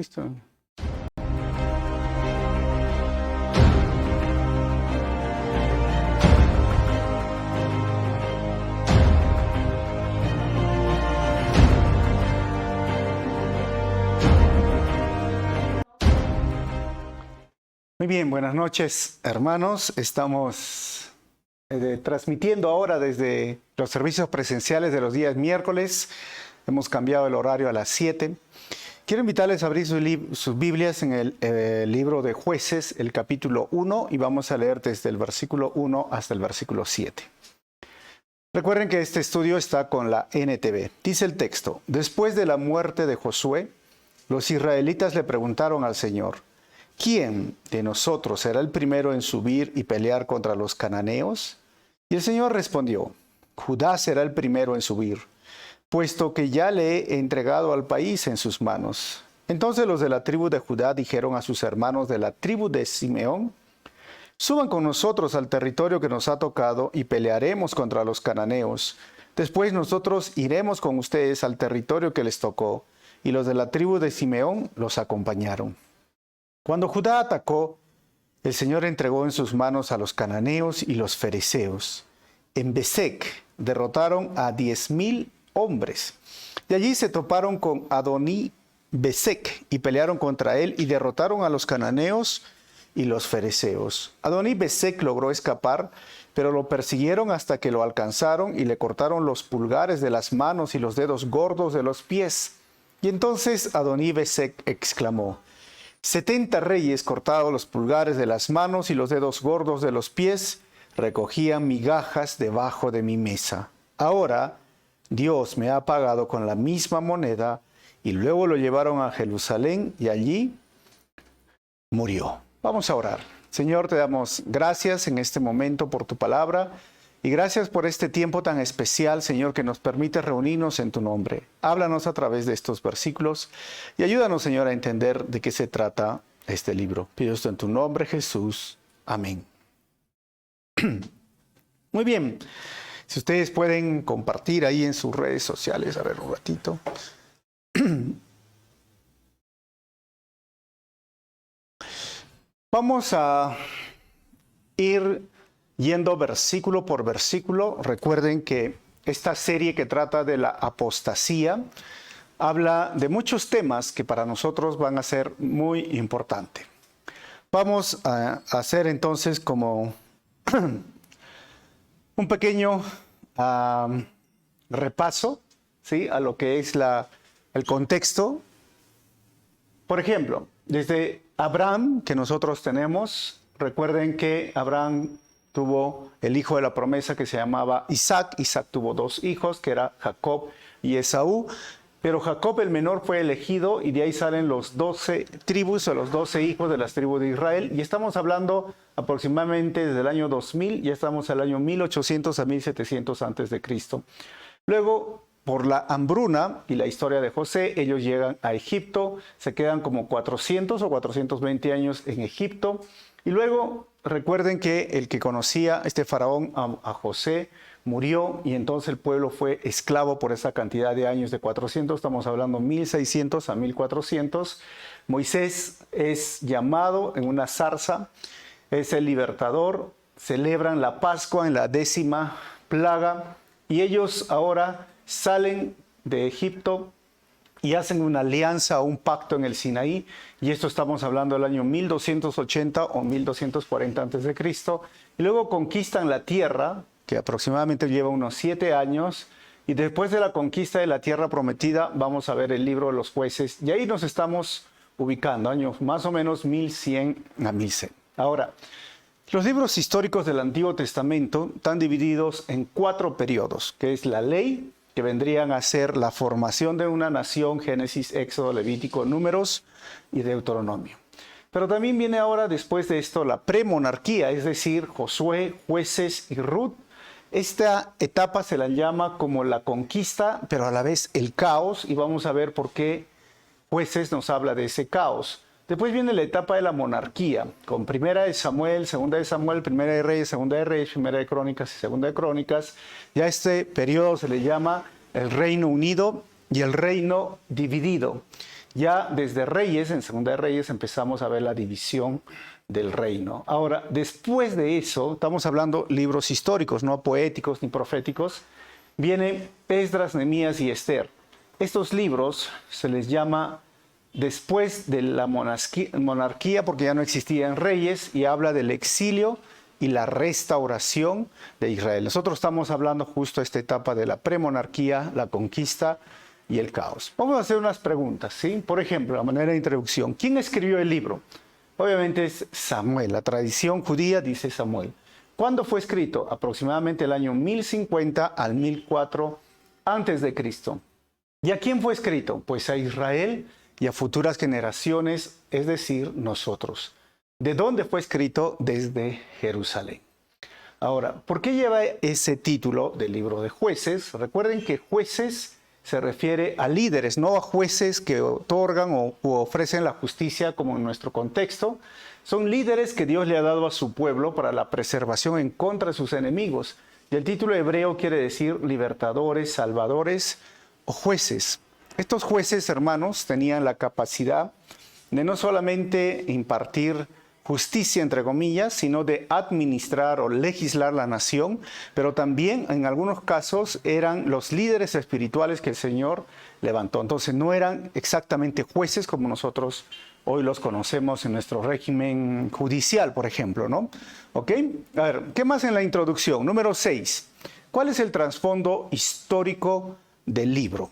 Listo. Muy bien, buenas noches, hermanos. Estamos transmitiendo ahora desde los servicios presenciales de los días miércoles. Hemos cambiado el horario a las 7. Quiero invitarles a abrir sus Biblias en el libro de Jueces, el capítulo 1, y vamos a leer desde el versículo 1 hasta el versículo 7. Recuerden que este estudio está con la NTV. Dice el texto: después de la muerte de Josué, los israelitas le preguntaron al Señor: ¿quién de nosotros será el primero en subir y pelear contra los cananeos? Y el Señor respondió: Judá será el primero en subir, puesto que ya le he entregado al país en sus manos. Entonces los de la tribu de Judá dijeron a sus hermanos de la tribu de Simeón: suban con nosotros al territorio que nos ha tocado y pelearemos contra los cananeos. Después nosotros iremos con ustedes al territorio que les tocó. Y los de la tribu de Simeón los acompañaron. Cuando Judá atacó, el Señor entregó en sus manos a los cananeos y los fereceos. En Besec derrotaron a 10,000 hombres. De allí se toparon con Adoní Besec y pelearon contra él y derrotaron a los cananeos y los fereceos. Adoní Besec logró escapar, pero lo persiguieron hasta que lo alcanzaron y le cortaron los pulgares de las manos y los dedos gordos de los pies. Y entonces Adoní Besec exclamó: 70 reyes cortados los pulgares de las manos y los dedos gordos de los pies recogían migajas debajo de mi mesa. Ahora Dios me ha pagado con la misma moneda. Y luego lo llevaron a Jerusalén y allí murió. Vamos a orar. Señor, te damos gracias en este momento por tu palabra y gracias por este tiempo tan especial, Señor, que nos permite reunirnos en tu nombre. Háblanos a través de estos versículos y ayúdanos, Señor, a entender de qué se trata este libro. Pido esto en tu nombre, Jesús. Amén. Muy bien. Si ustedes pueden compartir ahí en sus redes sociales, a ver un ratito. Vamos a ir yendo versículo por versículo. Recuerden que esta serie que trata de la apostasía habla de muchos temas que para nosotros van a ser muy importantes. Vamos a hacer entonces como un pequeño repaso, ¿sí?, a lo que es el contexto. Por ejemplo, desde Abraham, que nosotros tenemos, recuerden que Abraham tuvo el hijo de la promesa que se llamaba Isaac. Isaac tuvo 2 hijos, que era Jacob y Esaú. Pero Jacob el menor fue elegido y de ahí salen los 12 tribus o los 12 hijos de las tribus de Israel. Y estamos hablando aproximadamente desde el año 2000, ya estamos al año 1800 a 1700 antes de Cristo. Luego, por la hambruna y la historia de José, ellos llegan a Egipto, se quedan como 400 o 420 años en Egipto. Y luego recuerden que el que conocía este faraón a José murió y entonces el pueblo fue esclavo por esa cantidad de años de 400, estamos hablando 1600 a 1400. Moisés es llamado en una zarza, es el libertador, celebran la Pascua en la 10ª plaga y ellos ahora salen de Egipto y hacen una alianza o un pacto en el Sinaí, y esto estamos hablando del año 1280 o 1240 a.C. Y luego conquistan la tierra, que aproximadamente lleva unos 7 años, y después de la conquista de la tierra prometida vamos a ver el libro de los Jueces, y ahí nos estamos ubicando, años más o menos 1100 a 1100. Ahora, los libros históricos del Antiguo Testamento están divididos en 4 periodos, que es la ley, que vendrían a ser la formación de una nación, Génesis, Éxodo, Levítico, Números y Deuteronomio. Pero también viene ahora, después de esto, la premonarquía, es decir, Josué, Jueces y Ruth. Esta etapa se la llama como la conquista, pero a la vez el caos, y vamos a ver por qué Jueces nos habla de ese caos. Después viene la etapa de la monarquía, con Primera de Samuel, Segunda de Samuel, Primera de Reyes, Segunda de Reyes, Primera de Crónicas y Segunda de Crónicas. Ya este periodo se le llama el Reino Unido y el Reino Dividido. Ya desde Reyes, en Segunda de Reyes, empezamos a ver la división del reino. Ahora, después de eso, estamos hablando libros históricos, no poéticos ni proféticos, vienen Esdras, Nehemías y Esther. Estos libros se les llama después de la monarquía, porque ya no existían reyes, y habla del exilio y la restauración de Israel. Nosotros estamos hablando justo de esta etapa de la premonarquía, la conquista y el caos. Vamos a hacer unas preguntas, ¿sí? Por ejemplo, a manera de introducción, ¿quién escribió el libro? Obviamente es Samuel. La tradición judía dice Samuel. ¿Cuándo fue escrito? Aproximadamente el año 1050 al 1004 antes de Cristo. ¿Y a quién fue escrito? Pues a Israel y a futuras generaciones, es decir, nosotros. ¿De dónde fue escrito? Desde Jerusalén. Ahora, ¿por qué lleva ese título del libro de jueces? Recuerden que jueces se refiere a líderes, no a jueces que otorgan o ofrecen la justicia como en nuestro contexto. Son líderes que Dios le ha dado a su pueblo para la preservación en contra de sus enemigos. Y el título hebreo quiere decir libertadores, salvadores o jueces. Estos jueces, hermanos, tenían la capacidad de no solamente impartir justicia, entre comillas, sino de administrar o legislar la nación, pero también en algunos casos eran los líderes espirituales que el Señor levantó. Entonces no eran exactamente jueces como nosotros hoy los conocemos en nuestro régimen judicial, por ejemplo, ¿no? ¿Ok? A ver, ¿qué más en la introducción? Número 6. ¿Cuál es el trasfondo histórico del libro?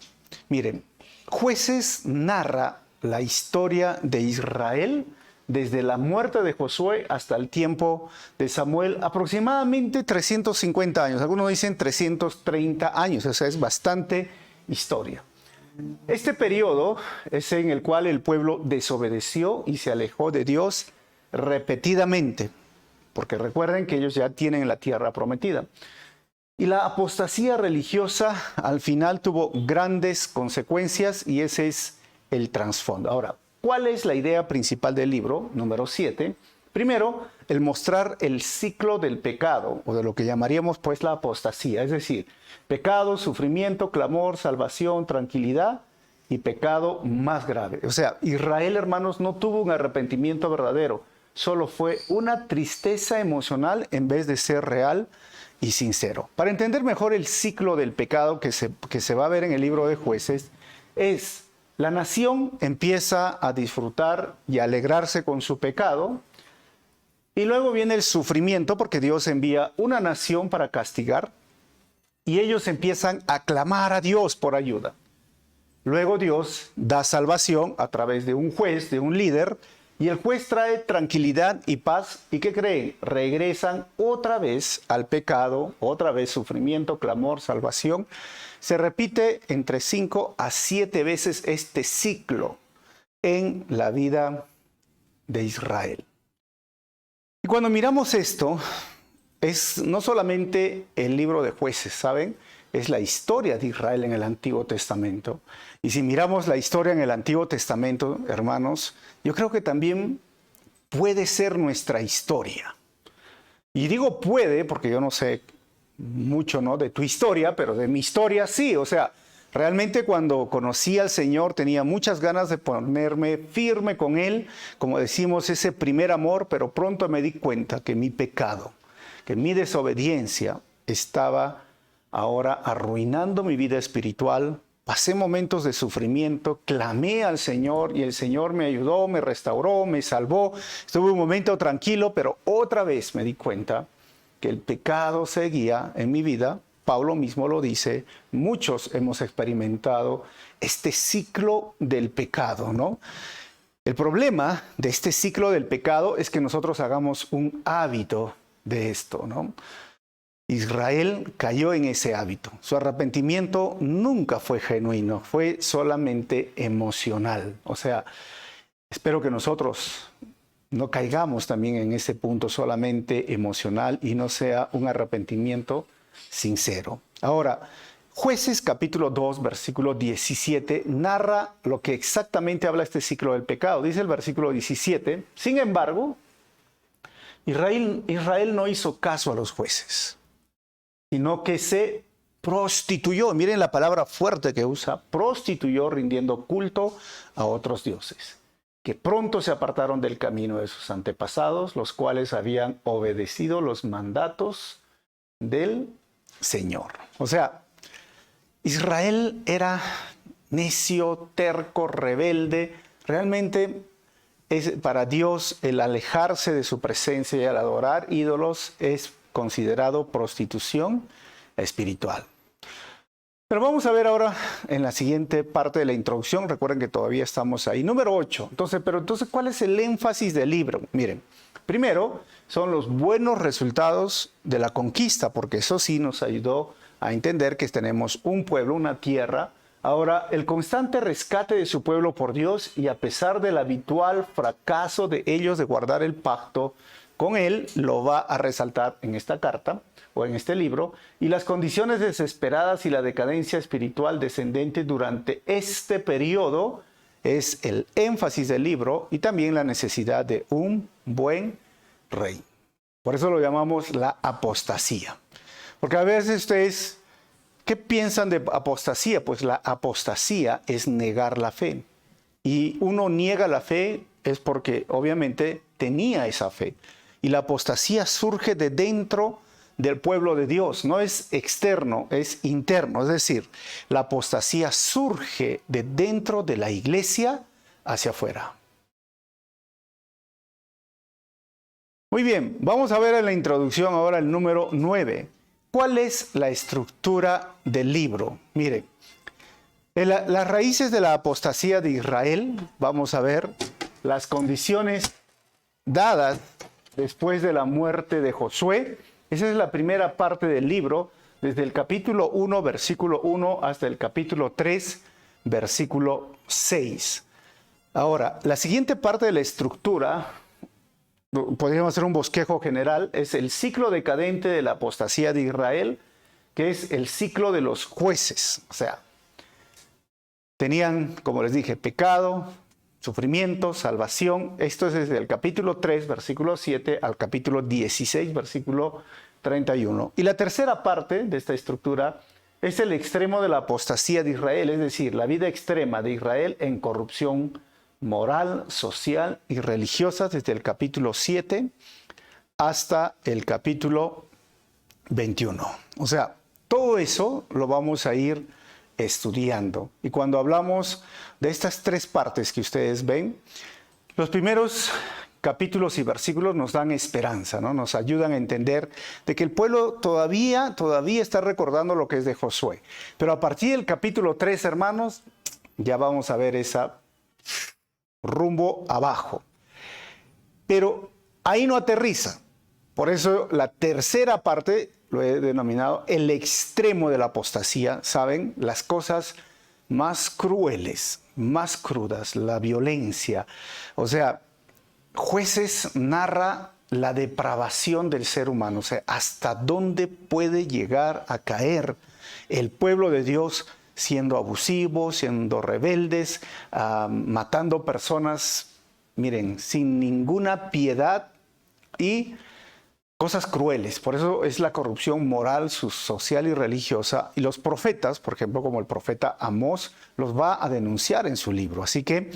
Miren, Jueces narra la historia de Israel desde la muerte de Josué hasta el tiempo de Samuel, aproximadamente 350 años. Algunos dicen 330 años, o sea, es bastante historia. Este periodo es en el cual el pueblo desobedeció y se alejó de Dios repetidamente, porque recuerden que ellos ya tienen la tierra prometida. Y la apostasía religiosa al final tuvo grandes consecuencias y ese es el trasfondo. Ahora, ¿cuál es la idea principal del libro? Número 7. Primero, el mostrar el ciclo del pecado, o de lo que llamaríamos pues la apostasía, es decir, pecado, sufrimiento, clamor, salvación, tranquilidad y pecado más grave. O sea, Israel, hermanos, no tuvo un arrepentimiento verdadero, solo fue una tristeza emocional en vez de ser real y sincero. Para entender mejor el ciclo del pecado que se va a ver en el libro de Jueces, es la nación empieza a disfrutar y a alegrarse con su pecado, y luego viene el sufrimiento porque Dios envía una nación para castigar, y ellos empiezan a clamar a Dios por ayuda. Luego Dios da salvación a través de un juez, de un líder, y el juez trae tranquilidad y paz. ¿Y qué creen? Regresan otra vez al pecado, otra vez sufrimiento, clamor, salvación. Se repite entre 5 a 7 veces este ciclo en la vida de Israel. Y cuando miramos esto, es no solamente el libro de Jueces, ¿saben? Es la historia de Israel en el Antiguo Testamento. Y si miramos la historia en el Antiguo Testamento, hermanos, yo creo que también puede ser nuestra historia. Y digo puede porque yo no sé mucho, ¿no?, de tu historia, pero de mi historia sí. O sea, realmente cuando conocí al Señor tenía muchas ganas de ponerme firme con Él, como decimos, ese primer amor, pero pronto me di cuenta que mi pecado, que mi desobediencia estaba ahora arruinando mi vida espiritual. Pasé momentos de sufrimiento, clamé al Señor y el Señor me ayudó, me restauró, me salvó. Estuve un momento tranquilo, pero otra vez me di cuenta que el pecado seguía en mi vida. Pablo mismo lo dice, muchos hemos experimentado este ciclo del pecado, ¿no? El problema de este ciclo del pecado es que nosotros hagamos un hábito de esto, ¿no? Israel cayó en ese hábito. Su arrepentimiento nunca fue genuino, fue solamente emocional. O sea, espero que nosotros no caigamos también en ese punto solamente emocional y no sea un arrepentimiento sincero. Ahora, Jueces capítulo 2, versículo 17, narra lo que exactamente habla este ciclo del pecado. Dice el versículo 17, sin embargo, Israel no hizo caso a los jueces, sino que se prostituyó, miren la palabra fuerte que usa, prostituyó rindiendo culto a otros dioses, que pronto se apartaron del camino de sus antepasados, los cuales habían obedecido los mandatos del Señor. O sea, Israel era necio, terco, rebelde. Realmente para Dios el alejarse de su presencia y el adorar ídolos es considerado prostitución espiritual. Pero vamos a ver ahora en la siguiente parte de la introducción. Recuerden que todavía estamos ahí. Número 8. Entonces, ¿cuál es el énfasis del libro? Miren, primero son los buenos resultados de la conquista, porque eso sí nos ayudó a entender que tenemos un pueblo, una tierra. Ahora, el constante rescate de su pueblo por Dios, y a pesar del habitual fracaso de ellos de guardar el pacto con Él, lo va a resaltar en esta carta o en este libro, y las condiciones desesperadas y la decadencia espiritual descendente durante este periodo es el énfasis del libro, y también la necesidad de un buen rey. Por eso lo llamamos la apostasía. Porque a veces ustedes, ¿qué piensan de apostasía? Pues la apostasía es negar la fe. Y uno niega la fe es porque obviamente tenía esa fe. Y la apostasía surge de dentro del pueblo de Dios. No es externo, es interno. Es decir, la apostasía surge de dentro de la iglesia hacia afuera. Muy bien, vamos a ver en la introducción ahora el número 9. ¿Cuál es la estructura del libro? Miren, las raíces de la apostasía de Israel, vamos a ver las condiciones dadas después de la muerte de Josué. Esa es la primera parte del libro, desde el capítulo 1, versículo 1, hasta el capítulo 3, versículo 6. Ahora, la siguiente parte de la estructura, podríamos hacer un bosquejo general, es el ciclo decadente de la apostasía de Israel, que es el ciclo de los jueces. O sea, tenían, como les dije, pecado, sufrimiento, salvación. Esto es desde el capítulo 3, versículo 7, al capítulo 16, versículo 31. Y la tercera parte de esta estructura es el extremo de la apostasía de Israel, es decir, la vida extrema de Israel en corrupción moral, social y religiosa, desde el capítulo 7 hasta el capítulo 21. O sea, todo eso lo vamos a ir estudiando. Y cuando hablamos de estas tres partes que ustedes ven, los primeros capítulos y versículos nos dan esperanza, ¿no? Nos ayudan a entender de que el pueblo todavía está recordando lo que es de Josué. Pero a partir del capítulo 3, hermanos, ya vamos a ver esa rumbo abajo. Pero ahí no aterriza. Por eso la tercera parte lo he denominado el extremo de la apostasía. ¿Saben? Las cosas más crueles, más crudas, la violencia. O sea, Jueces narra la depravación del ser humano. O sea, hasta dónde puede llegar a caer el pueblo de Dios siendo abusivos, siendo rebeldes, matando personas, miren, sin ninguna piedad y cosas crueles. Por eso es la corrupción moral, social y religiosa. Y los profetas, por ejemplo, como el profeta Amós, los va a denunciar en su libro. Así que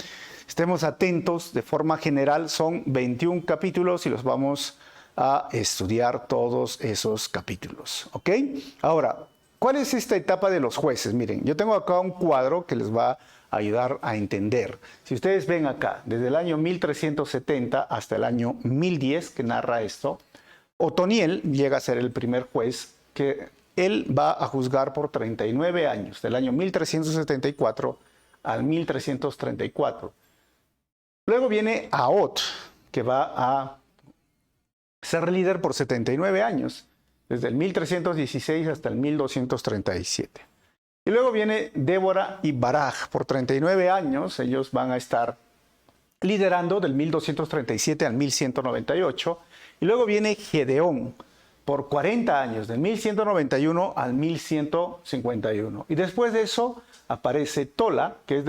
estemos atentos. De forma general son 21 capítulos y los vamos a estudiar todos esos capítulos. ¿Ok? Ahora, ¿cuál es esta etapa de los jueces? Miren, yo tengo acá un cuadro que les va a ayudar a entender. Si ustedes ven acá, desde el año 1370 hasta el año 1010, que narra esto, Otoniel llega a ser el primer juez, que él va a juzgar por 39 años, del año 1374 al 1334. Luego viene Ahot, que va a ser líder por 79 años, desde el 1316 hasta el 1237. Y luego viene Débora y Baraj, por 39 años, ellos van a estar liderando del 1237 al 1198. Y luego viene Gedeón, por 40 años, del 1191 al 1151. Y después de eso aparece Tola, que,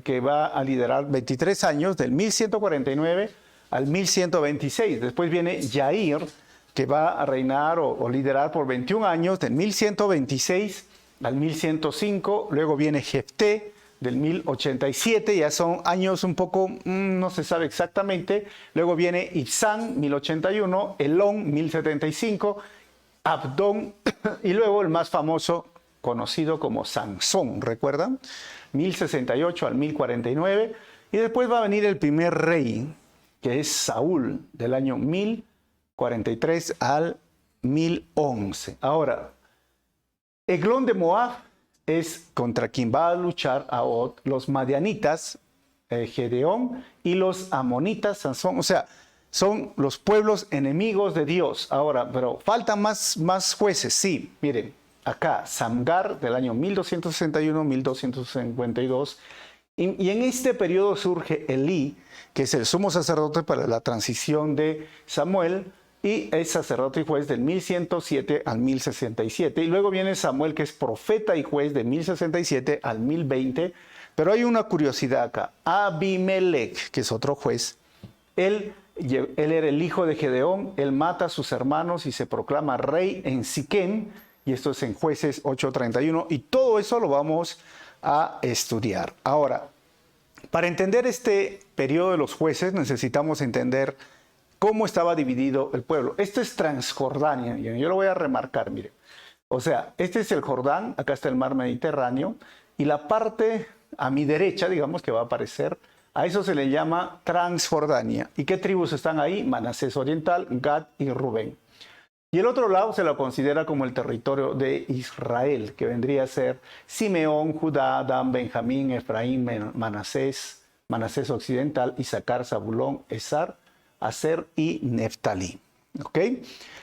que va a liderar 23 años, del 1149 al 1126. Después viene Yair, que va a reinar o liderar por 21 años, del 1126 al 1105. Luego viene Jefté, del 1087, ya son años un poco, no se sabe exactamente. Luego viene Ibzán, 1081, Elón, 1075, Abdón, y luego el más famoso, conocido como Sansón, ¿recuerdan? 1068 al 1049. Y después va a venir el primer rey, que es Saúl, del año 1043 al 1011. Ahora, Eglón de Moab es contra quien va a luchar Ahod, los madianitas, Gedeón, y los amonitas, Sansón. O sea, son los pueblos enemigos de Dios. Ahora, pero faltan más jueces. Sí, miren, acá, Samgar, del año 1261, 1252. Y en este periodo surge Elí, que es el sumo sacerdote para la transición de Samuel, y es sacerdote y juez del 1107 al 1067. Y luego viene Samuel, que es profeta y juez de 1067 al 1020. Pero hay una curiosidad acá. Abimelech, que es otro juez, él era el hijo de Gedeón, él mata a sus hermanos y se proclama rey en Siquem, y esto es en Jueces 8:31, y todo eso lo vamos a estudiar. Ahora, para entender este periodo de los jueces necesitamos entender cómo estaba dividido el pueblo. Esto es Transjordania, y yo lo voy a remarcar, mire. O sea, este es el Jordán, acá está el mar Mediterráneo, y la parte a mi derecha, digamos, que va a aparecer, a eso se le llama Transjordania. ¿Y qué tribus están ahí? Manasés Oriental, Gad y Rubén. Y el otro lado se lo considera como el territorio de Israel, que vendría a ser Simeón, Judá, Dan, Benjamín, Efraín, Manasés, Manasés Occidental, Isaacar, Zabulón, Esar, Aser y Neftalí. ¿Ok?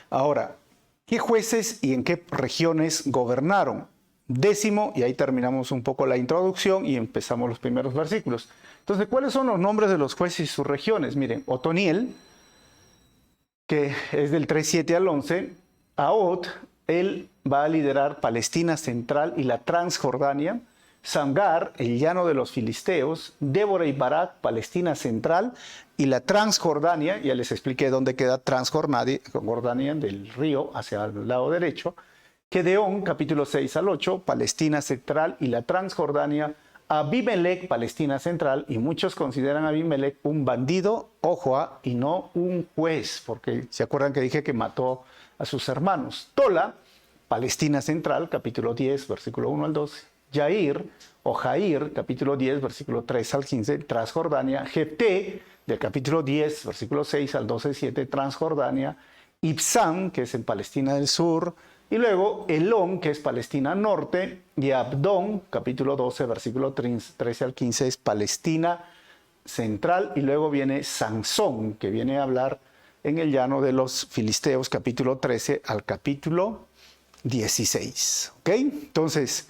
Ahora, ¿qué jueces y en qué regiones gobernaron? 10º, y ahí terminamos un poco la introducción y empezamos los primeros versículos. Entonces, ¿cuáles son los nombres de los jueces y sus regiones? Miren, Otoniel, que es del 3:7 al 11, Ahod, él va a liderar Palestina Central y la Transjordania. Samgar, el llano de los filisteos. Débora y Barak, Palestina Central y la Transjordania. Ya les expliqué dónde queda Transjordania, del río hacia el lado derecho. Gedeón, capítulo 6 al 8, Palestina Central y la Transjordania. Abimelech, Palestina Central, y muchos consideran a Abimelech un bandido, ojo, y no un juez, porque se acuerdan que dije que mató a sus hermanos. Tola, Palestina Central, capítulo 10, versículo 1 al 12. Jair, o Jair, capítulo 10, versículo 3 al 15, Transjordania. Jefté, del capítulo 10, versículo 6 al 12:7, Transjordania. Ibzán, que es en Palestina del Sur. Y luego Elón, que es Palestina Norte, y Abdón, capítulo 12, versículo 13 al 15, es Palestina Central. Y luego viene Sansón, que viene a hablar en el llano de los filisteos, capítulo 13 al capítulo 16. ¿Ok? Entonces,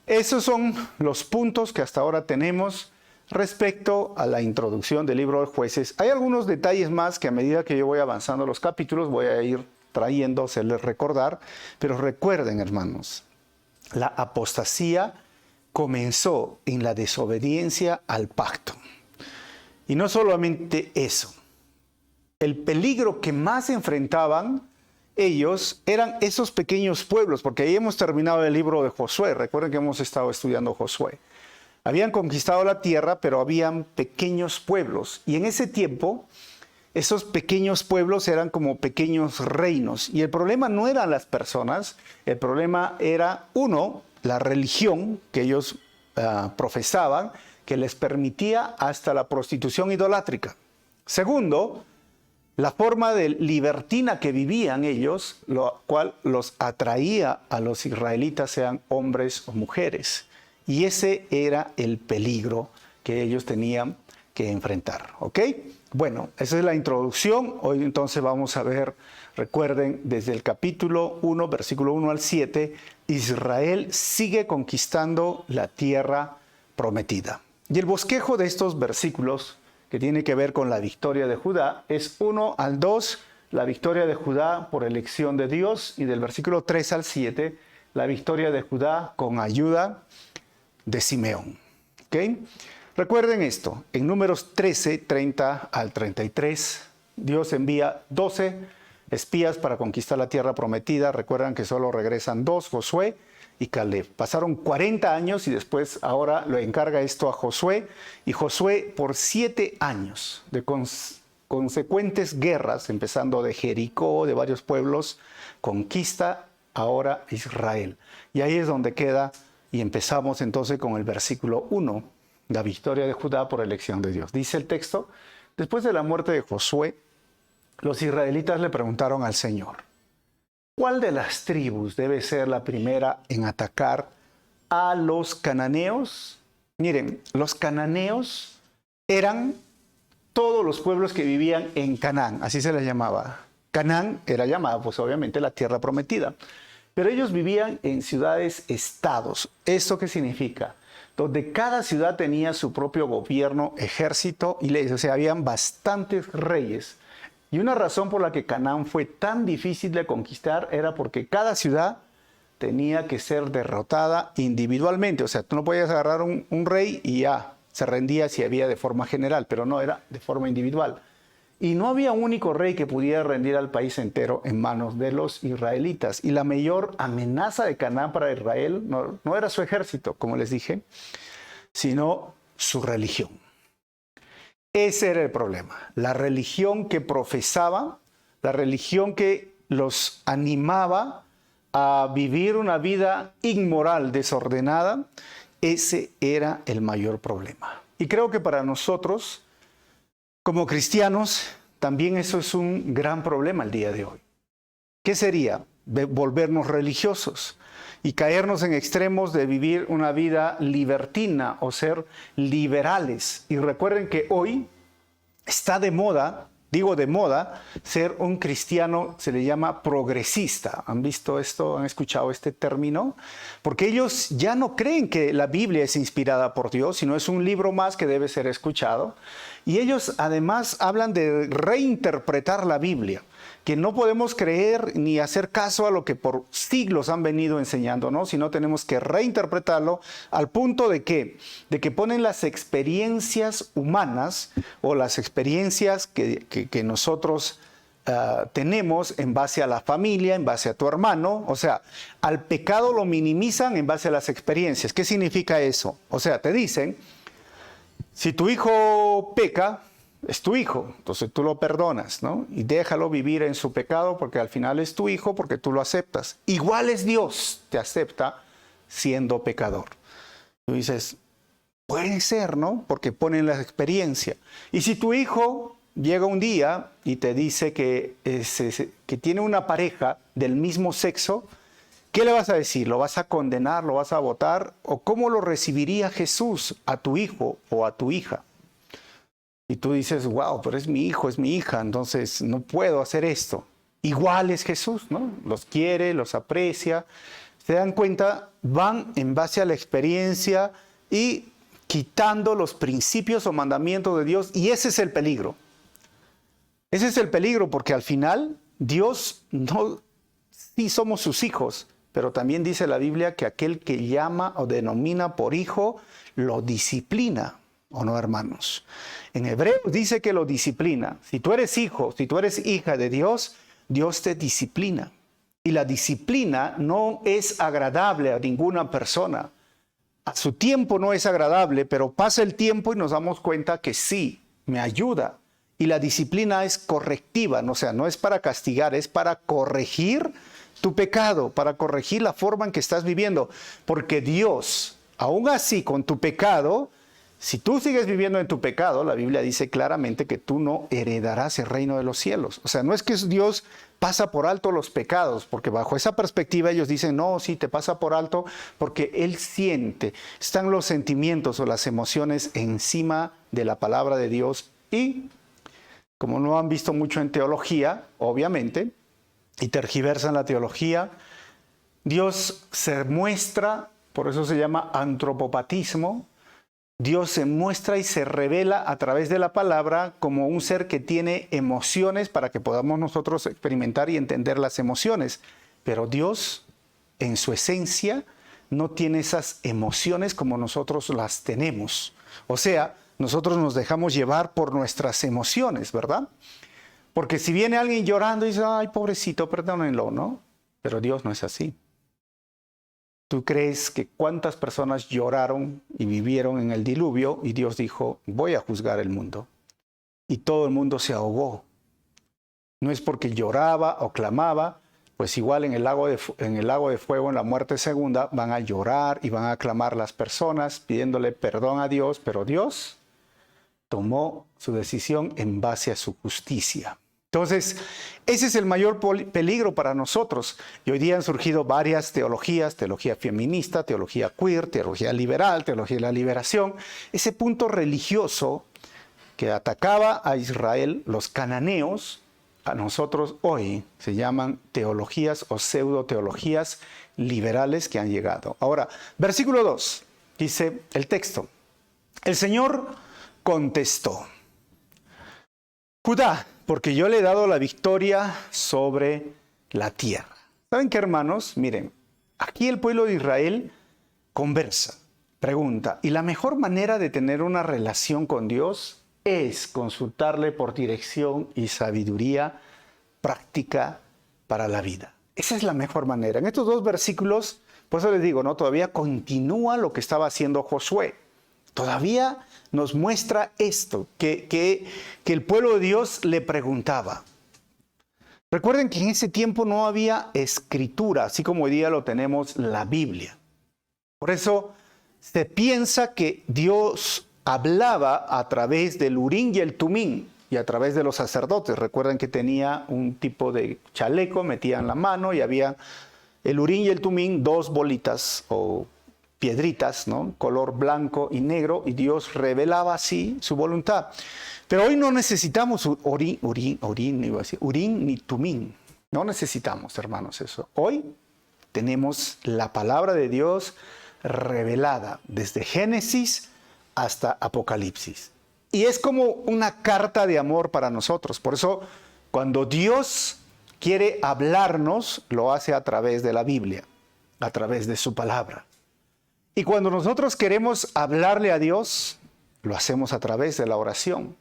esos son los puntos que hasta ahora tenemos respecto a la introducción del libro de Jueces. Hay algunos detalles más que a medida que yo voy avanzando los capítulos voy a ir trayendo, hacerles recordar, pero recuerden, hermanos, la apostasía comenzó en la desobediencia al pacto. Y no solamente eso, el peligro que más enfrentaban ellos eran esos pequeños pueblos, porque ahí hemos terminado el libro de Josué. Recuerden que hemos estado estudiando Josué. Habían conquistado la tierra, pero habían pequeños pueblos, y en ese tiempo esos pequeños pueblos eran como pequeños reinos. Y el problema no eran las personas, el problema era, uno, la religión que ellos profesaban, que les permitía hasta la prostitución idolátrica. Segundo, la forma de libertina que vivían ellos, lo cual los atraía a los israelitas, sean hombres o mujeres. Y ese era el peligro que ellos tenían que enfrentar. ¿Ok? Bueno, esa es la introducción. Hoy entonces vamos a ver, recuerden, desde el capítulo 1, versículo 1 al 7, Israel sigue conquistando la tierra prometida. Y el bosquejo de estos versículos, que tiene que ver con la victoria de Judá, es 1 al 2, la victoria de Judá por elección de Dios, y del versículo 3 al 7, la victoria de Judá con ayuda de Simeón. ¿Ok? Recuerden esto, en Números 13, 30 al 33, Dios envía 12 espías para conquistar la tierra prometida. Recuerdan que solo regresan 2, Josué y Caleb. Pasaron 40 años y después ahora lo encarga esto a Josué. Y Josué por 7 años de consecuentes guerras, empezando de Jericó, de varios pueblos, conquista ahora Israel. Y ahí es donde queda, y empezamos entonces con el versículo 1, la victoria de Judá por elección de Dios. Dice el texto: después de la muerte de Josué, los israelitas le preguntaron al Señor: ¿cuál de las tribus debe ser la primera en atacar a los cananeos? Miren, los cananeos eran todos los pueblos que vivían en Canaán, así se les llamaba. Canaán era llamada, pues obviamente, la tierra prometida. Pero ellos vivían en ciudades-estados. ¿Esto qué significa? Donde cada ciudad tenía su propio gobierno, ejército y leyes. O sea, habían bastantes reyes. Y una razón por la que Canaán fue tan difícil de conquistar era porque cada ciudad tenía que ser derrotada individualmente. O sea, tú no podías agarrar un rey y ya se rendía si había de forma general, pero no, era de forma individual. Y no había un único rey que pudiera rendir al país entero en manos de los israelitas. Y la mayor amenaza de Canaán para Israel no era su ejército, como les dije, sino su religión. Ese era el problema. La religión que profesaba, la religión que los animaba a vivir una vida inmoral, desordenada, ese era el mayor problema. Y creo que para nosotros, como cristianos, también eso es un gran problema el día de hoy. ¿Qué sería? Volvernos religiosos y caernos en extremos de vivir una vida libertina o ser liberales. Y recuerden que hoy está de moda, digo de moda, ser un cristiano, se le llama progresista. ¿Han visto esto? ¿Han escuchado este término? Porque ellos ya no creen que la Biblia es inspirada por Dios, sino es un libro más que debe ser escuchado. Y ellos además hablan de reinterpretar la Biblia, que no podemos creer ni hacer caso a lo que por siglos han venido enseñando, ¿no? Sino tenemos que reinterpretarlo al punto de que ponen las experiencias humanas o las experiencias que nosotros tenemos en base a la familia, en base a tu hermano. O sea, al pecado lo minimizan en base a las experiencias. ¿Qué significa eso? O sea, te dicen: si tu hijo peca, es tu hijo, entonces tú lo perdonas, ¿no? Y déjalo vivir en su pecado porque al final es tu hijo, porque tú lo aceptas. Igual es Dios, te acepta siendo pecador. Tú dices, puede ser, ¿no? Porque ponen la experiencia. Y si tu hijo llega un día y te dice que tiene una pareja del mismo sexo, ¿qué le vas a decir? ¿Lo vas a condenar? ¿Lo vas a votar? ¿O cómo lo recibiría Jesús a tu hijo o a tu hija? Y tú dices, wow, pero es mi hijo, es mi hija, entonces no puedo hacer esto. Igual es Jesús, ¿no? Los quiere, los aprecia. Se dan cuenta, van en base a la experiencia y quitando los principios o mandamientos de Dios. Y ese es el peligro. Ese es el peligro porque al final Dios no, sí somos sus hijos, pero también dice la Biblia que aquel que llama o denomina por hijo, lo disciplina. ¿O no, hermanos? En Hebreos dice que lo disciplina. Si tú eres hijo, si tú eres hija de Dios, Dios te disciplina. Y la disciplina no es agradable a ninguna persona. A su tiempo no es agradable, pero pasa el tiempo y nos damos cuenta que sí, me ayuda. Y la disciplina es correctiva, o sea, no es para castigar, es para corregir tu pecado, para corregir la forma en que estás viviendo. Porque Dios, aún así con tu pecado, si tú sigues viviendo en tu pecado, la Biblia dice claramente que tú no heredarás el reino de los cielos. O sea, no es que Dios pasa por alto los pecados, porque bajo esa perspectiva ellos dicen, no, sí, te pasa por alto, porque Él siente, están los sentimientos o las emociones encima de la palabra de Dios. Y como no han visto mucho en teología, obviamente, y tergiversan la teología, Dios se muestra, por eso se llama antropopatismo. Dios se muestra y se revela a través de la palabra como un ser que tiene emociones para que podamos nosotros experimentar y entender las emociones. Pero Dios, en su esencia, no tiene esas emociones como nosotros las tenemos. O sea, nosotros nos dejamos llevar por nuestras emociones, ¿verdad? Porque si viene alguien llorando y dice, ay, pobrecito, perdónenlo, ¿no? Pero Dios no es así. ¿Tú crees que cuántas personas lloraron y vivieron en el diluvio y Dios dijo, voy a juzgar el mundo? Y todo el mundo se ahogó. No es porque lloraba o clamaba, pues igual en el lago de fuego, en la muerte segunda, van a llorar y van a clamar las personas pidiéndole perdón a Dios, pero Dios tomó su decisión en base a su justicia. Entonces, ese es el mayor peligro para nosotros. Y hoy día han surgido varias teologías, teología feminista, teología queer, teología liberal, teología de la liberación. Ese punto religioso que atacaba a Israel, los cananeos, a nosotros hoy se llaman teologías o pseudo-teologías liberales que han llegado. Ahora, versículo 2, dice el texto. El Señor contestó: Judá, porque yo le he dado la victoria sobre la tierra. ¿Saben qué, hermanos? Miren, aquí el pueblo de Israel conversa, pregunta, y la mejor manera de tener una relación con Dios es consultarle por dirección y sabiduría práctica para la vida. Esa es la mejor manera. En estos dos versículos, por eso les digo, ¿no? Todavía continúa lo que estaba haciendo Josué. Todavía nos muestra esto, que el pueblo de Dios le preguntaba. Recuerden que en ese tiempo no había escritura, así como hoy día lo tenemos la Biblia. Por eso se piensa que Dios hablaba a través del Urim y el Tumim y a través de los sacerdotes. Recuerden que tenía un tipo de chaleco, metían la mano y había el Urim y el Tumim, dos bolitas o piedritas, ¿no? Color blanco y negro, y Dios revelaba así su voluntad. Pero hoy no necesitamos Urim ni Tumim. No necesitamos, hermanos, eso. Hoy tenemos la palabra de Dios revelada desde Génesis hasta Apocalipsis. Y es como una carta de amor para nosotros. Por eso, cuando Dios quiere hablarnos, lo hace a través de la Biblia, a través de su palabra. Y cuando nosotros queremos hablarle a Dios, lo hacemos a través de la oración.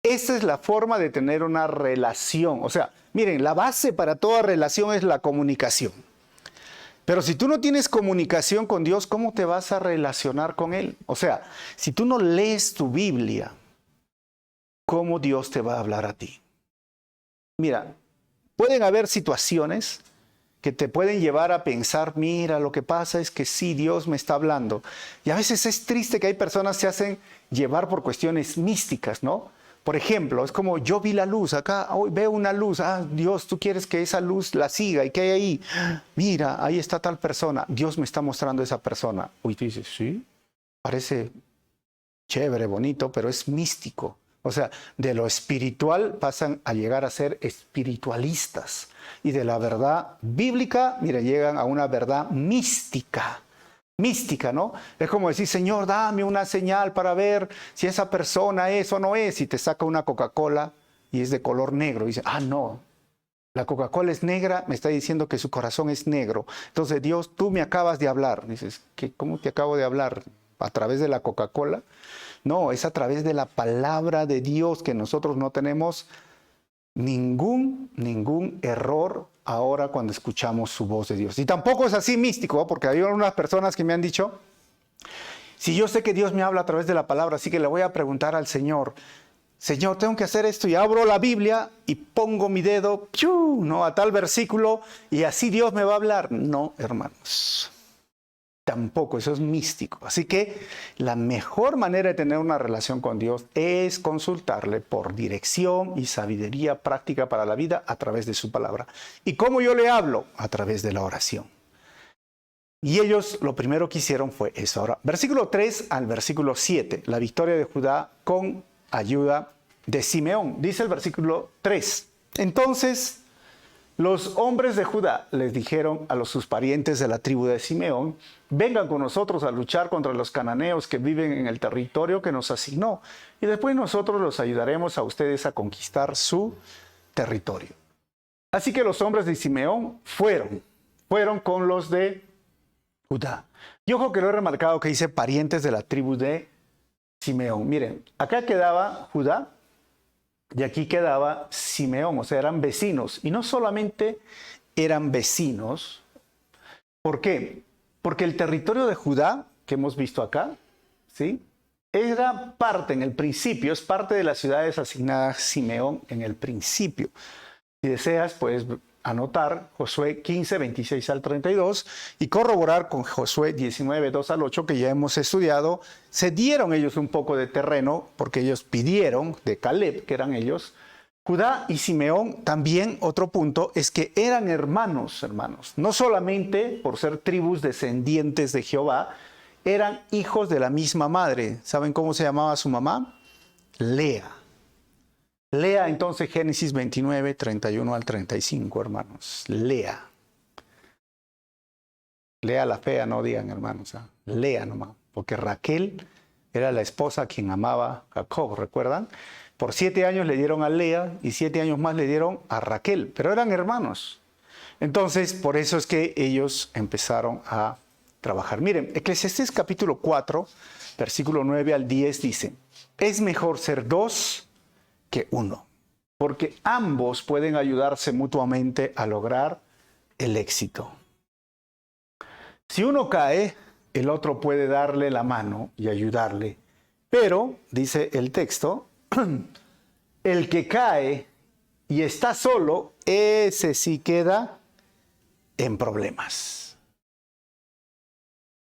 Esa es la forma de tener una relación. O sea, miren, la base para toda relación es la comunicación. Pero si tú no tienes comunicación con Dios, ¿cómo te vas a relacionar con Él? O sea, si tú no lees tu Biblia, ¿cómo Dios te va a hablar a ti? Mira, pueden haber situaciones que te pueden llevar a pensar, mira, lo que pasa es que sí, Dios me está hablando. Y a veces es triste que hay personas que se hacen llevar por cuestiones místicas, ¿no? Por ejemplo, es como yo vi la luz, acá hoy veo una luz, Dios, tú quieres que esa luz la siga, ¿y qué hay ahí? Mira, ahí está tal persona, Dios me está mostrando esa persona. Uy, tú dices, sí, parece chévere, bonito, pero es místico. O sea, de lo espiritual pasan a llegar a ser espiritualistas. Y de la verdad bíblica, mira, llegan a una verdad mística. Mística, ¿no? Es como decir, Señor, dame una señal para ver si esa persona es o no es. Y te saca una Coca-Cola y es de color negro. Y dice, no, la Coca-Cola es negra, me está diciendo que su corazón es negro. Entonces, Dios, tú me acabas de hablar. Dices, ¿cómo te acabo de hablar? ¿A través de la Coca-Cola? No, es a través de la palabra de Dios que nosotros no tenemos ningún error ahora cuando escuchamos su voz de Dios. Y tampoco es así místico, ¿no? Porque hay unas personas que me han dicho, si yo sé que Dios me habla a través de la palabra, así que le voy a preguntar al Señor, Señor, tengo que hacer esto, y abro la Biblia y pongo mi dedo, ¿no? A tal versículo, y así Dios me va a hablar. No, hermanos. Tampoco, eso es místico. Así que la mejor manera de tener una relación con Dios es consultarle por dirección y sabiduría práctica para la vida a través de su palabra. ¿Y cómo yo le hablo? A través de la oración. Y ellos lo primero que hicieron fue eso. Ahora, versículo 3 al versículo 7, la victoria de Judá con ayuda de Simeón. Dice el versículo 3. Entonces, los hombres de Judá les dijeron a sus parientes de la tribu de Simeón, vengan con nosotros a luchar contra los cananeos que viven en el territorio que nos asignó, y después nosotros los ayudaremos a ustedes a conquistar su territorio. Así que los hombres de Simeón fueron con los de Judá. Y ojo que lo he remarcado que dice parientes de la tribu de Simeón. Miren, acá quedaba Judá y aquí quedaba Simeón, o sea, eran vecinos. Y no solamente eran vecinos, ¿por qué? Porque el territorio de Judá, que hemos visto acá, ¿sí?, era parte, en el principio, es parte de las ciudades asignadas Simeón en el principio. Si deseas, puedes anotar Josué 15, 26 al 32 y corroborar con Josué 19, 2 al 8, que ya hemos estudiado. Se dieron ellos un poco de terreno porque ellos pidieron de Caleb, que eran ellos. Judá y Simeón, también otro punto, es que eran hermanos, no solamente por ser tribus descendientes de Jehová, eran hijos de la misma madre. ¿Saben cómo se llamaba su mamá? Lea. Lea entonces Génesis 29, 31 al 35, hermanos. Lea. Lea la fea, no digan, hermanos. ¿Eh? Lea nomás. Porque Raquel era la esposa a quien amaba Jacob, ¿recuerdan? Por 7 años le dieron a Lea y 7 años más le dieron a Raquel, pero eran hermanos. Entonces, por eso es que ellos empezaron a trabajar. Miren, Eclesiastés capítulo 4, versículo 9 al 10 dice, es mejor ser 2 que 1, porque ambos pueden ayudarse mutuamente a lograr el éxito. Si uno cae, el otro puede darle la mano y ayudarle. Pero, dice el texto, el que cae y está solo, ese sí queda en problemas.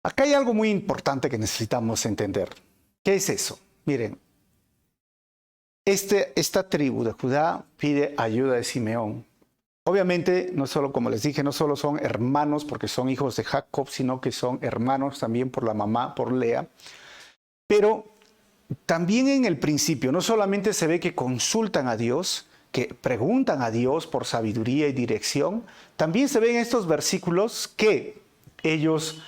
Acá hay algo muy importante que necesitamos entender. ¿Qué es eso? Miren, esta tribu de Judá pide ayuda de Simeón. Obviamente, no solo, como les dije, no solo son hermanos porque son hijos de Jacob, sino que son hermanos también por la mamá, por Lea. Pero también en el principio, no solamente se ve que consultan a Dios, que preguntan a Dios por sabiduría y dirección, también se ve en estos versículos que ellos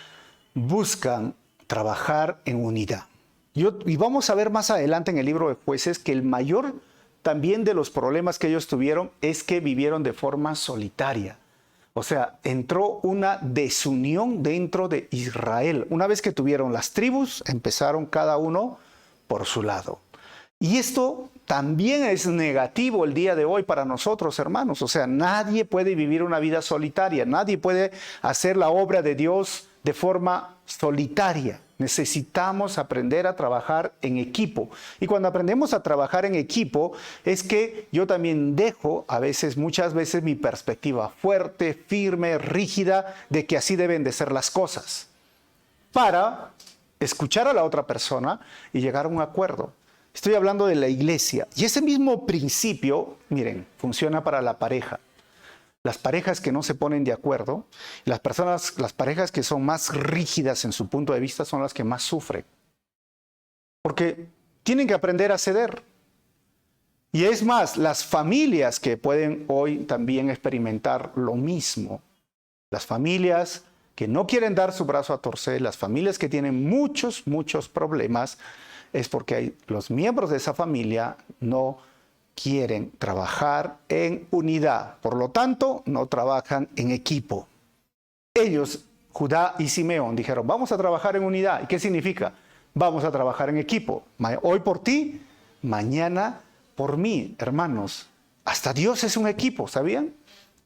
buscan trabajar en unidad. Y vamos a ver más adelante en el libro de Jueces que el mayor también de los problemas que ellos tuvieron es que vivieron de forma solitaria. O sea, entró una desunión dentro de Israel. Una vez que tuvieron las tribus, empezaron cada uno por su lado. Y esto también es negativo el día de hoy para nosotros, hermanos. O sea, nadie puede vivir una vida solitaria. Nadie puede hacer la obra de Dios de forma solitaria. Necesitamos aprender a trabajar en equipo. Y cuando aprendemos a trabajar en equipo, es que yo también dejo muchas veces mi perspectiva fuerte, firme, rígida, de que así deben de ser las cosas, para escuchar a la otra persona y llegar a un acuerdo. Estoy hablando de la iglesia. Y ese mismo principio, miren, funciona para la pareja. Las parejas que no se ponen de acuerdo, las parejas que son más rígidas en su punto de vista son las que más sufren. Porque tienen que aprender a ceder. Y es más, las familias que pueden hoy también experimentar lo mismo. Las familias que no quieren dar su brazo a torcer, las familias que tienen muchos problemas, es porque los miembros de esa familia no quieren trabajar en unidad. Por lo tanto, no trabajan en equipo. Ellos, Judá y Simeón, dijeron, vamos a trabajar en unidad. ¿Y qué significa? Vamos a trabajar en equipo. Hoy por ti, mañana por mí, hermanos. Hasta Dios es un equipo, ¿sabían?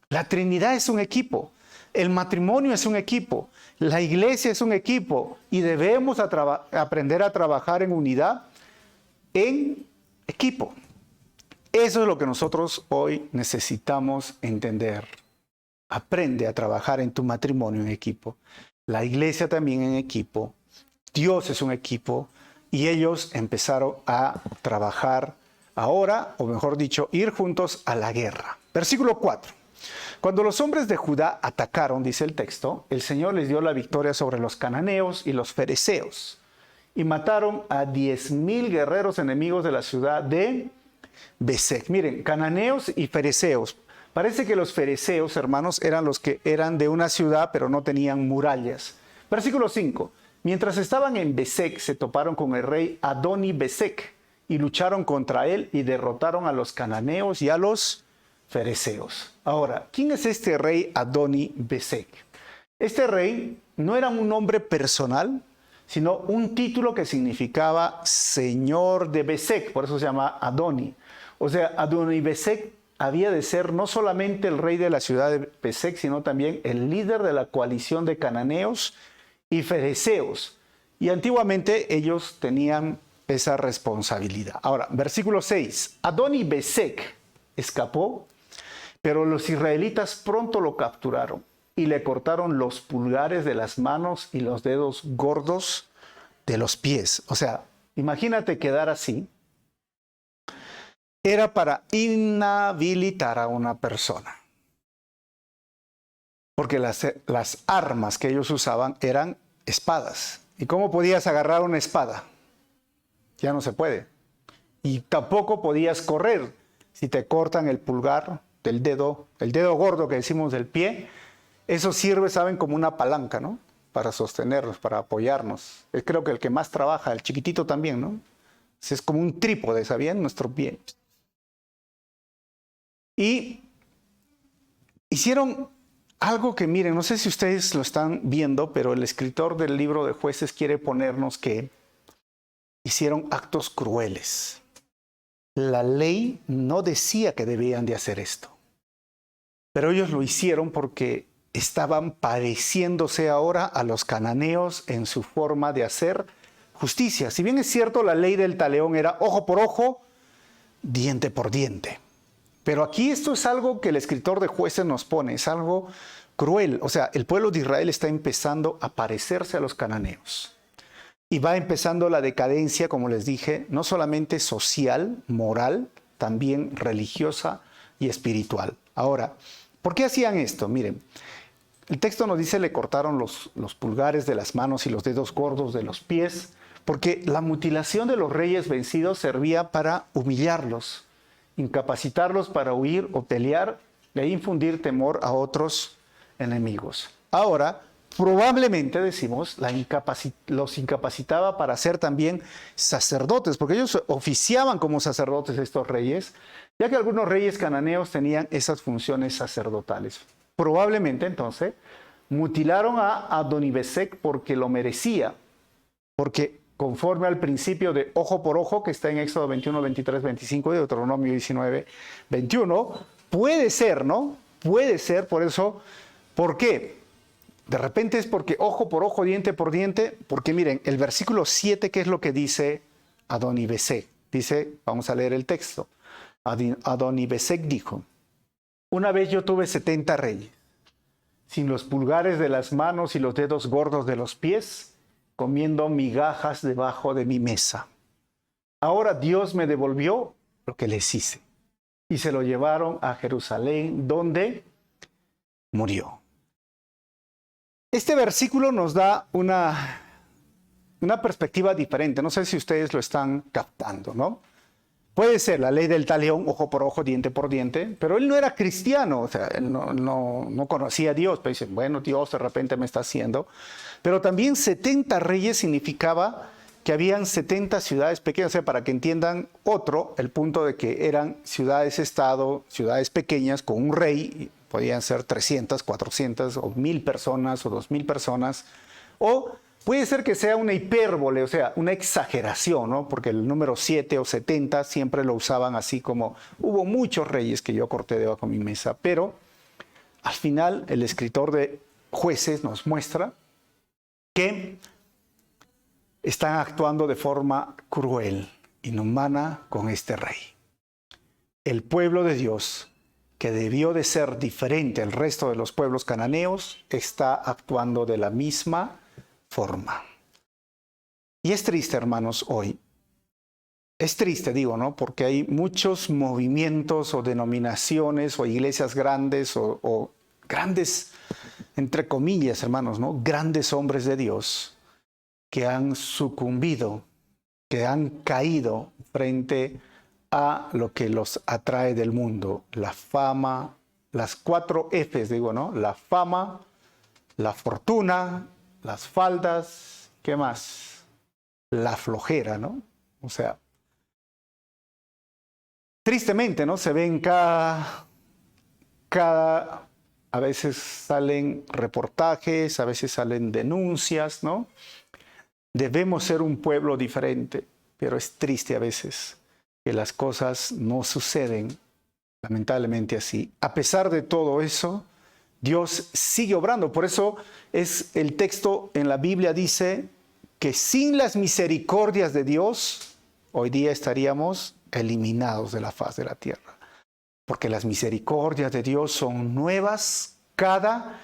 La Trinidad es un equipo. El matrimonio es un equipo. La iglesia es un equipo. Y debemos aprender a trabajar en unidad, en equipo. Eso es lo que nosotros hoy necesitamos entender. Aprende a trabajar en tu matrimonio en equipo. La iglesia también en equipo. Dios es un equipo. Y ellos empezaron a trabajar ahora, o mejor dicho, ir juntos a la guerra. Versículo 4. Cuando los hombres de Judá atacaron, dice el texto, el Señor les dio la victoria sobre los cananeos y los fereceos. Y mataron a 10,000 guerreros enemigos de la ciudad de Besek. Miren, cananeos y fereceos. Parece que los fereceos, hermanos, eran los que eran de una ciudad, pero no tenían murallas. Versículo 5. Mientras estaban en Besek, se toparon con el rey Adoni Besek y lucharon contra él y derrotaron a los cananeos y a los fereceos. Ahora, ¿quién es este rey Adoni Besek? Este rey no era un nombre personal, sino un título que significaba Señor de Besek, por eso se llama Adoni. O sea, Adonibesec había de ser no solamente el rey de la ciudad de Besec, sino también el líder de la coalición de cananeos y fereceos. Y antiguamente ellos tenían esa responsabilidad. Ahora, versículo 6. Adonibesec escapó, pero los israelitas pronto lo capturaron y le cortaron los pulgares de las manos y los dedos gordos de los pies. O sea, imagínate quedar así. Era para inhabilitar a una persona. Porque las armas que ellos usaban eran espadas. ¿Y cómo podías agarrar una espada? Ya no se puede. Y tampoco podías correr. Si te cortan el pulgar del dedo, el dedo gordo que decimos del pie, eso sirve, saben, como una palanca, ¿no? Para sostenernos, para apoyarnos. Creo que el que más trabaja, el chiquitito también, ¿no? Es como un trípode, ¿sabían? Nuestro pie. Y hicieron algo que, miren, no sé si ustedes lo están viendo, pero el escritor del libro de Jueces quiere ponernos que hicieron actos crueles. La ley no decía que debían de hacer esto, pero ellos lo hicieron porque estaban pareciéndose ahora a los cananeos en su forma de hacer justicia. Si bien es cierto, la ley del talión era ojo por ojo, diente por diente. Pero aquí esto es algo que el escritor de Jueces nos pone, es algo cruel. O sea, el pueblo de Israel está empezando a parecerse a los cananeos. Y va empezando la decadencia, como les dije, no solamente social, moral, también religiosa y espiritual. Ahora, ¿por qué hacían esto? Miren, el texto nos dice le cortaron los pulgares de las manos y los dedos gordos de los pies, porque la mutilación de los reyes vencidos servía para humillarlos, incapacitarlos para huir o pelear e infundir temor a otros enemigos. Ahora, probablemente, decimos, los incapacitaba para ser también sacerdotes, porque ellos oficiaban como sacerdotes estos reyes, ya que algunos reyes cananeos tenían esas funciones sacerdotales. Probablemente, entonces, mutilaron a Adonibesec porque lo merecía, porque conforme al principio de ojo por ojo, que está en Éxodo 21, 23, 25 y Deuteronomio 19, 21, puede ser, ¿no? Puede ser, por eso, ¿por qué? De repente es porque ojo por ojo, diente por diente, porque miren, el versículo 7, ¿qué es lo que dice Adonibesec? Dice, vamos a leer el texto. Adonibesec dijo, una vez yo tuve 70 reyes, sin los pulgares de las manos y los dedos gordos de los pies, comiendo migajas debajo de mi mesa. Ahora Dios me devolvió lo que les hice. Y se lo llevaron a Jerusalén, donde murió. Este versículo nos da una perspectiva diferente. No sé si ustedes lo están captando, ¿no? Puede ser la ley del talión, ojo por ojo, diente por diente, pero él no era cristiano, o sea, él no conocía a Dios, pero dice, bueno, Dios de repente me está haciendo. Pero también 70 reyes significaba que habían 70 ciudades pequeñas, o sea, para que entiendan el punto de que eran ciudades-estado, ciudades pequeñas con un rey, podían ser 300, 400 o 1000 personas o 2000 personas, o puede ser que sea una hipérbole, o sea, una exageración, ¿no? Porque el número 7 o 70 siempre lo usaban así como, hubo muchos reyes que yo corté debajo de mi mesa, pero al final el escritor de Jueces nos muestra que están actuando de forma cruel, inhumana con este rey. El pueblo de Dios, que debió de ser diferente al resto de los pueblos cananeos, está actuando de la misma forma. Y es triste, hermanos, hoy. Es triste, digo, ¿no? Porque hay muchos movimientos o denominaciones o iglesias grandes o grandes, entre comillas, hermanos, ¿no? Grandes hombres de Dios que han sucumbido, que han caído frente a lo que los atrae del mundo. La fama, las 4 Fs, digo, ¿no? La fama, la fortuna, las faldas, ¿qué más? La flojera, ¿no? O sea, tristemente, ¿no? Se ven a veces salen reportajes, a veces salen denuncias, ¿no? Debemos ser un pueblo diferente, pero es triste a veces que las cosas no suceden lamentablemente así. A pesar de todo eso, Dios sigue obrando. Por eso es el texto en la Biblia dice que sin las misericordias de Dios, hoy día estaríamos eliminados de la faz de la tierra. Porque las misericordias de Dios son nuevas cada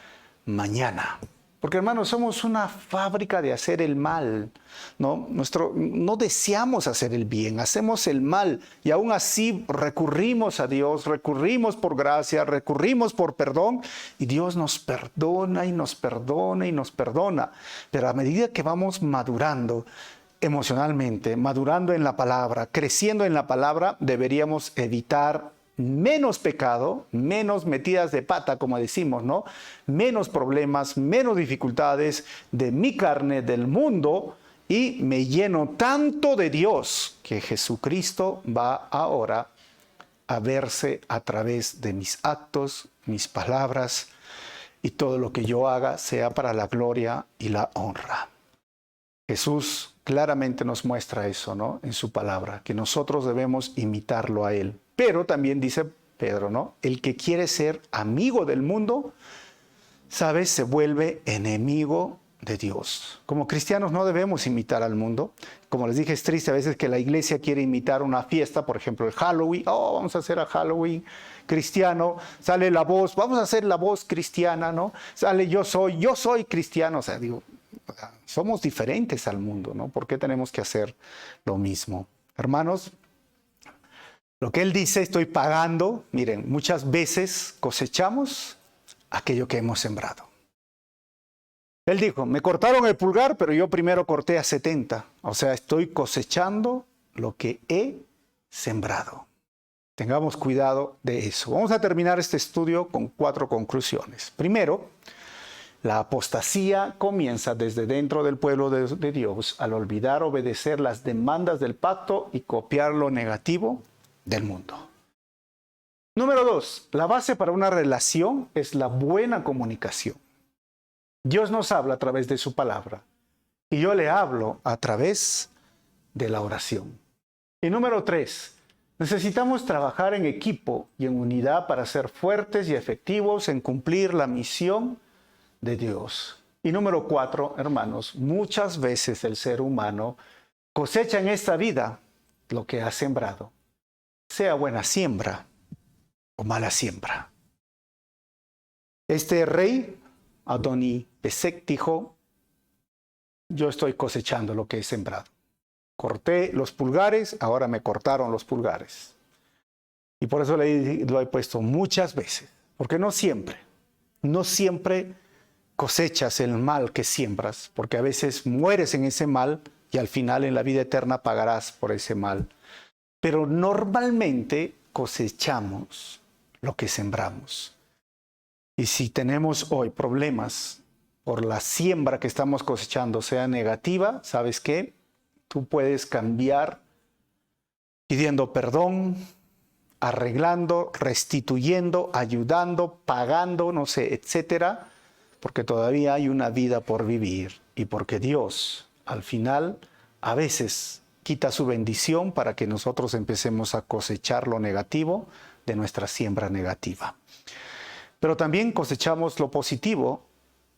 mañana. Porque hermanos, somos una fábrica de hacer el mal, ¿no? No deseamos hacer el bien, hacemos el mal y aún así recurrimos a Dios, recurrimos por gracia, recurrimos por perdón y Dios nos perdona y nos perdona y nos perdona. Pero a medida que vamos madurando emocionalmente, madurando en la palabra, creciendo en la palabra, deberíamos evitar menos pecado, menos metidas de pata, como decimos, ¿no? Menos problemas, menos dificultades de mi carne, del mundo, y me lleno tanto de Dios que Jesucristo va ahora a verse a través de mis actos, mis palabras, y todo lo que yo haga sea para la gloria y la honra. Jesús claramente nos muestra eso, ¿no? En su palabra, que nosotros debemos imitarlo a Él. Pero también dice Pedro, ¿no? El que quiere ser amigo del mundo, ¿sabes? Se vuelve enemigo de Dios. Como cristianos no debemos imitar al mundo. Como les dije, es triste a veces que la iglesia quiere imitar una fiesta, por ejemplo, el Halloween. Oh, vamos a hacer a Halloween cristiano. Sale la voz, vamos a hacer la voz cristiana, ¿no? Sale yo soy cristiano. O sea, digo, somos diferentes al mundo, ¿no? ¿Por qué tenemos que hacer lo mismo? Hermanos, lo que él dice, estoy pagando. Miren, muchas veces cosechamos aquello que hemos sembrado. Él dijo, me cortaron el pulgar, pero yo primero corté a 70. O sea, estoy cosechando lo que he sembrado. Tengamos cuidado de eso. Vamos a terminar este estudio con 4 conclusiones. Primero, la apostasía comienza desde dentro del pueblo de Dios al olvidar obedecer las demandas del pacto y copiar lo negativo del mundo. Número 2, la base para una relación es la buena comunicación. Dios nos habla a través de su palabra y yo le hablo a través de la oración. Y número 3, necesitamos trabajar en equipo y en unidad para ser fuertes y efectivos en cumplir la misión de Dios. Y número 4, hermanos, muchas veces el ser humano cosecha en esta vida lo que ha sembrado, sea buena siembra o mala siembra. Este rey, Adoni-Bezek, dijo, yo estoy cosechando lo que he sembrado. Corté los pulgares, ahora me cortaron los pulgares. Y por eso lo he puesto muchas veces, porque no siempre cosechas el mal que siembras, porque a veces mueres en ese mal y al final en la vida eterna pagarás por ese mal. Pero normalmente cosechamos lo que sembramos. Y si tenemos hoy problemas por la siembra que estamos cosechando, sea negativa, ¿sabes qué? Tú puedes cambiar pidiendo perdón, arreglando, restituyendo, ayudando, pagando, no sé, etcétera, porque todavía hay una vida por vivir y porque Dios, al final, a veces quita su bendición para que nosotros empecemos a cosechar lo negativo de nuestra siembra negativa. Pero también cosechamos lo positivo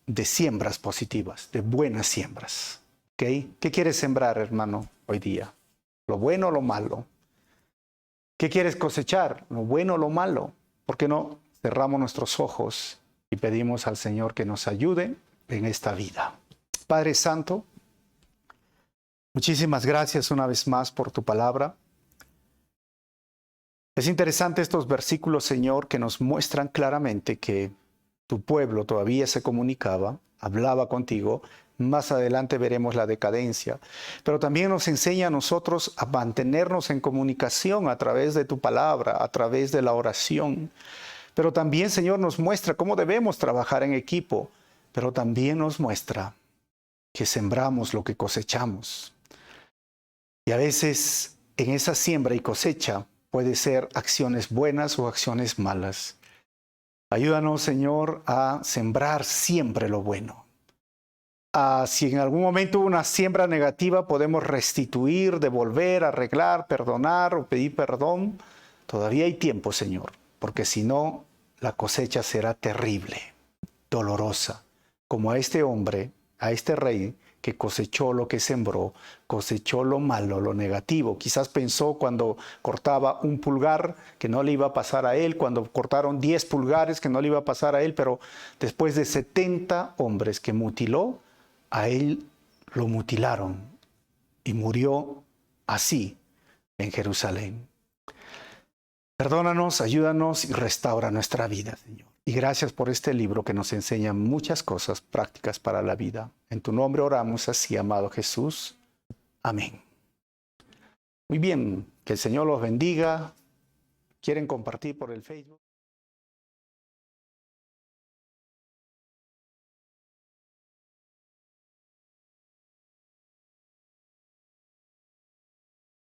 de siembras positivas, de buenas siembras. ¿Okay? ¿Qué quieres sembrar, hermano, hoy día? ¿Lo bueno o lo malo? ¿Qué quieres cosechar? ¿Lo bueno o lo malo? ¿Por qué no cerramos nuestros ojos y pedimos al Señor que nos ayude en esta vida? Padre Santo, muchísimas gracias una vez más por tu palabra. Es interesante estos versículos, Señor, que nos muestran claramente que tu pueblo todavía se comunicaba, hablaba contigo. Más adelante veremos la decadencia, pero también nos enseña a nosotros a mantenernos en comunicación a través de tu palabra, a través de la oración. Pero también, Señor, nos muestra cómo debemos trabajar en equipo, pero también nos muestra que sembramos lo que cosechamos. Y a veces en esa siembra y cosecha puede ser acciones buenas o acciones malas. Ayúdanos, Señor, a sembrar siempre lo bueno. si en algún momento hubo una siembra negativa, podemos restituir, devolver, arreglar, perdonar o pedir perdón. Todavía hay tiempo, Señor, porque si no, la cosecha será terrible, dolorosa, como a este hombre, a este rey que cosechó lo que sembró, cosechó lo malo, lo negativo. Quizás pensó cuando cortaba un pulgar que no le iba a pasar a él, cuando cortaron 10 pulgares que no le iba a pasar a él, pero después de 70 hombres que mutiló, a él lo mutilaron y murió así en Jerusalén. Perdónanos, ayúdanos y restaura nuestra vida, Señor. Y gracias por este libro que nos enseña muchas cosas prácticas para la vida. En tu nombre oramos así, amado Jesús. Amén. Muy bien, que el Señor los bendiga. ¿Quieren compartir por el Facebook?